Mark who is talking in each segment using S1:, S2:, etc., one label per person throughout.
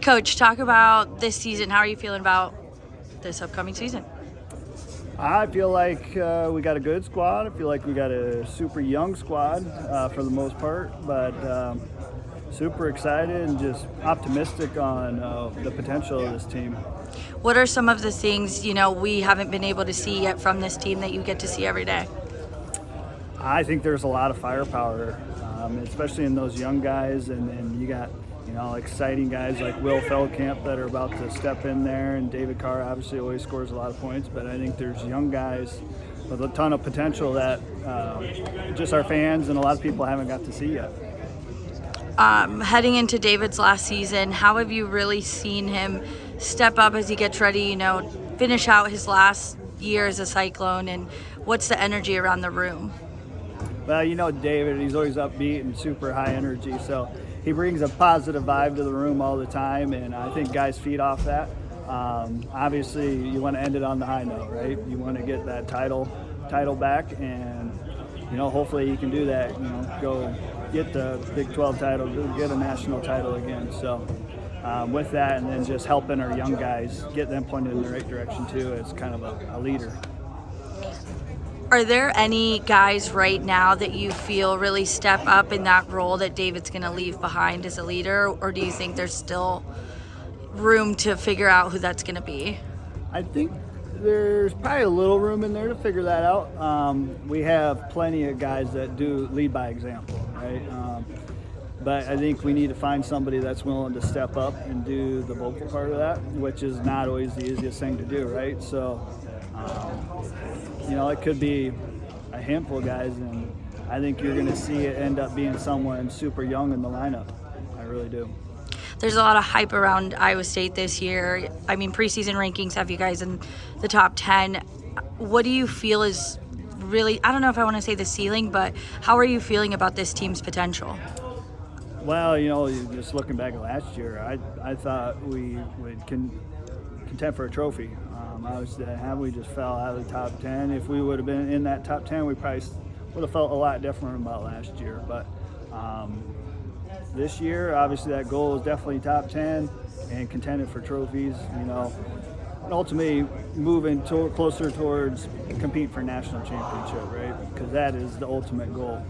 S1: Coach, talk about this season. How are you feeling about this upcoming season?
S2: I feel like we got a good squad. I feel like we got a super young squad for the most part, but super excited and just optimistic on the potential of this team.
S1: What are some of the things, we haven't been able to see yet from this team that you get to see every day?
S2: I think there's a lot of firepower, especially in those young guys, and then you got exciting guys like Will Feldkamp that are about to step in there, and David Carr obviously always scores a lot of points, but I think there's young guys with a ton of potential that just our fans and a lot of people haven't got to see yet.
S1: Heading into David's last season, how have you really seen him step up as he gets ready, finish out his last year as a Cyclone, and what's the energy around the room?
S2: Well, David, he's always upbeat and super high energy, so he brings a positive vibe to the room all the time, and I think guys feed off that. Obviously, you want to end it on the high note, right? You want to get that title back, and hopefully he can do that. Go get the Big 12 title, get a national title again. So with that, and then just helping our young guys, get them pointed in the right direction too, as kind of a leader.
S1: Are there any guys right now that you feel really step up in that role that David's going to leave behind as a leader, or do you think there's still room to figure out who that's going to be?
S2: I think there's probably a little room in there to figure that out. We have plenty of guys that do lead by example, right? But I think we need to find somebody that's willing to step up and do the vocal part of that, which is not always the easiest thing to do, right? So, it could be a handful of guys, and I think you're going to see it end up being someone super young in the lineup. I really do.
S1: There's a lot of hype around Iowa State this year. I mean, preseason rankings have you guys in the top 10. What do you feel is really, I don't know if I want to say the ceiling, but how are you feeling about this team's potential?
S2: Well, just looking back at last year, I thought we would contend for a trophy. Obviously, we just fell out of the top 10. If we would have been in that top 10, we probably would have felt a lot different about last year. But this year, obviously, that goal is definitely top 10 and contended for trophies. And ultimately moving closer towards competing for national championship, right? Because that is the ultimate goal.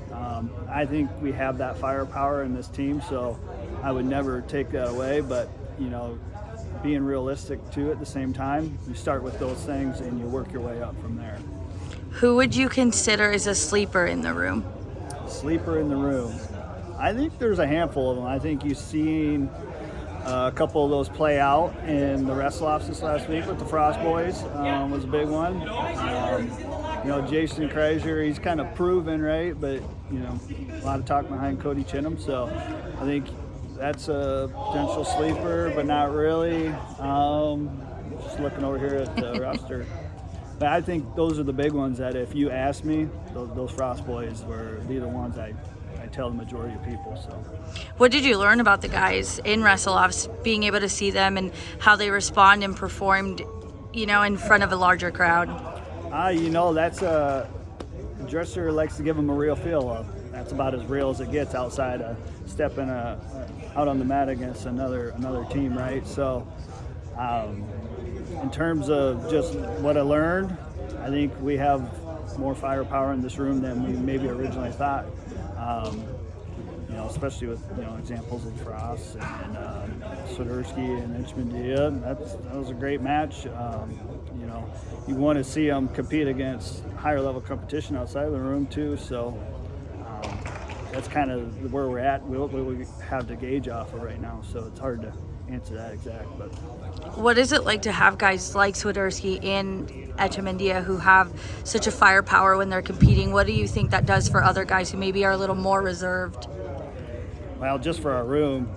S2: I think we have that firepower in this team, so I would never take that away. But being realistic too at the same time, you start with those things and you work your way up from there.
S1: Who would you consider as a sleeper in the room?
S2: Sleeper in the room. I think there's a handful of them. I think you've seen a couple of those play out in the wrestle-offs this last week with the Frost Boys. Was a big one. Jason Kreischer, he's kind of proven, right? But, a lot of talk behind Cody Chinham. So I think that's a potential sleeper, but not really. Just looking over here at the roster. But I think those are the big ones that if you ask me, those Frost Boys were the ones I tell the majority of people. So,
S1: what did you learn about the guys in wrestle-offs, being able to see them and how they respond and performed, in front of a larger crowd?
S2: That's a dresser likes to give them a real feel of. That's about as real as it gets outside of stepping out on the mat against another team, right? So, in terms of just what I learned, I think we have more firepower in this room than we maybe originally thought. Especially with examples of Frost and Swiderski and Inchmandia. That was a great match. You want to see them compete against higher level competition outside of the room too. So that's kind of where we're at. What we have to gauge off of right now. So it's hard to answer that exact. But
S1: what is it like to have guys like Swiderski and Etchemendia who have such a firepower when they're competing? What do you think that does for other guys who maybe are a little more reserved?
S2: Well, just for our room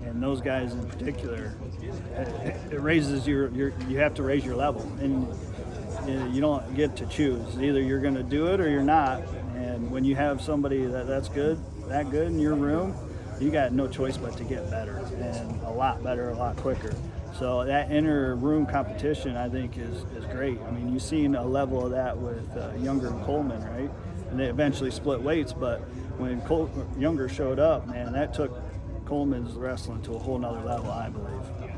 S2: and those guys in particular, it raises you have to raise your level, and you don't get to choose. Either you're going to do it or you're not. And when you have somebody that's good in your room, you got no choice but to get better, and a lot better, a lot quicker. So that inner room competition, I think, is great. I mean, you've seen a level of that with Younger and Coleman, right? And they eventually split weights, but when Younger showed up, man, that took Coleman's wrestling to a whole nother level, I believe.